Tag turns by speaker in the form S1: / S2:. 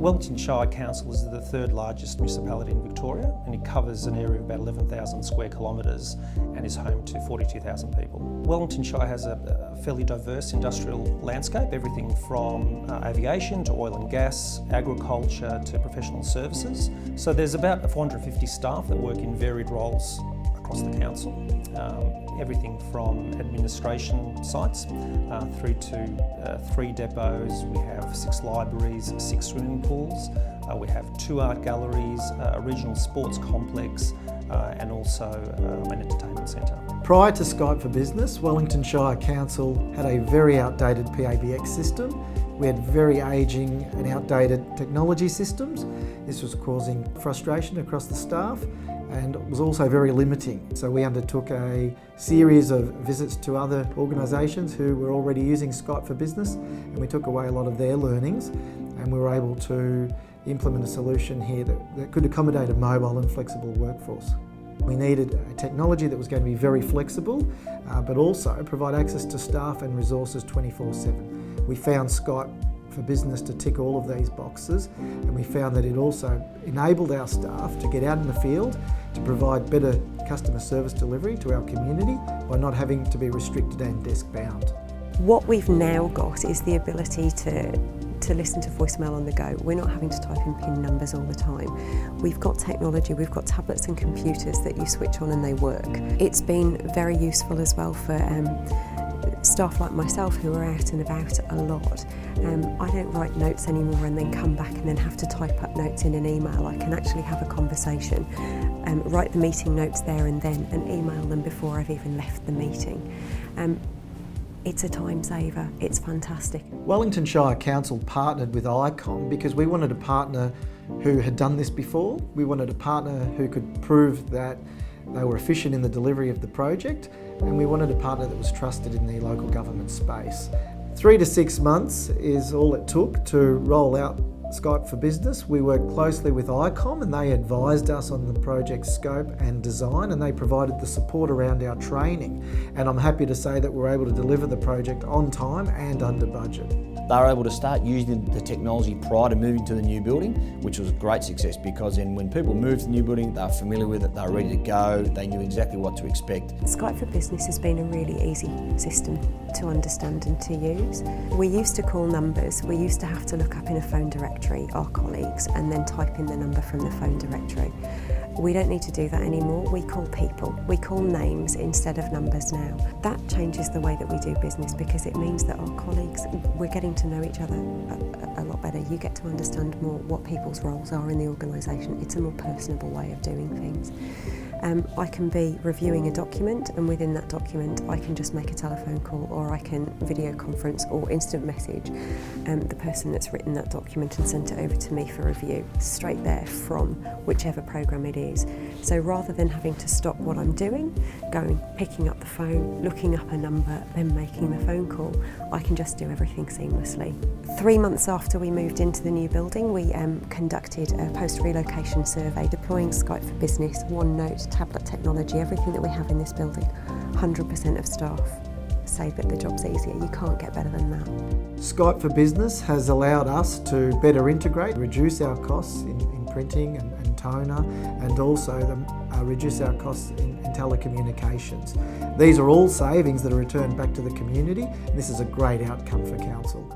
S1: Wellington Shire Council is the third largest municipality in Victoria, and it covers an area of about 11,000 square kilometres and is home to 42,000 people. Wellington Shire has a fairly diverse industrial landscape, everything from aviation to oil and gas, agriculture to professional services. So there's about 450 staff that work in varied roles across the council. Everything from administration sites through to 3 depots. We have 6 libraries, 6 swimming pools. We have 2 art galleries, a regional sports complex, and also an entertainment centre.
S2: Prior to Skype for Business, Wellington Shire Council had a very outdated PABX system. We had very ageing and outdated technology systems. This was causing frustration across the staff and was also very limiting. So we undertook a series of visits to other organisations who were already using Skype for Business, and we took away a lot of their learnings, and we were able to implement a solution here that could accommodate a mobile and flexible workforce. We needed a technology that was going to be very flexible, but also provide access to staff and resources 24/7. We found Skype for Business to tick all of these boxes, and we found that it also enabled our staff to get out in the field to provide better customer service delivery to our community by not having to be restricted and desk bound.
S3: What we've now got is the ability to listen to voicemail on the go. We're not having to type in PIN numbers all the time. We've got technology, we've got tablets and computers that you switch on and they work. It's been very useful as well for staff like myself who are out and about a lot. I don't write notes anymore and then come back and then have to type up notes in an email. I can actually have a conversation, write the meeting notes there and then and email them before I've even left the meeting. It's a time saver, it's fantastic.
S2: Wellington Shire Council partnered with ICOM because we wanted a partner who had done this before. We wanted a partner who could prove that they were efficient in the delivery of the project, and we wanted a partner that was trusted in the local government space. 3 to 6 months is all it took to roll out Skype for Business. We worked closely with ICOM and they advised us on the project scope and design, and they provided the support around our training. And I'm happy to say that we're able to deliver the project on time and under budget.
S4: They were able to start using the technology prior to moving to the new building, which was a great success because then when people moved to the new building, they were familiar with it, they were ready to go, they knew exactly what to expect.
S3: Skype for Business has been a really easy system to understand and to use. We used to call numbers, we used to have to look up in a phone directory our colleagues and then type in the number from the phone directory. We don't need to do that anymore. We call people. We call names instead of numbers now. That changes the way that we do business because it means that our colleagues, we're getting to know each other a lot better. You get to understand more what people's roles are in the organisation. It's a more personable way of doing things. I can be reviewing a document, and within that document I can just make a telephone call, or I can video conference or instant message the person that's written that document and sent it over to me for review, straight there from whichever program it is. So rather than having to stop what I'm doing, going, picking up the phone, looking up a number, then making the phone call, I can just do everything seamlessly. 3 months after we moved into the new building, we conducted a post-relocation survey deploying Skype for Business, OneNote, tablet technology, everything that we have in this building. 100% of staff say that the job's easier. You can't get better than that.
S2: Skype for Business has allowed us to better integrate, reduce our costs in printing and toner, and also reduce our costs in telecommunications. These are all savings that are returned back to the community, and this is a great outcome for council.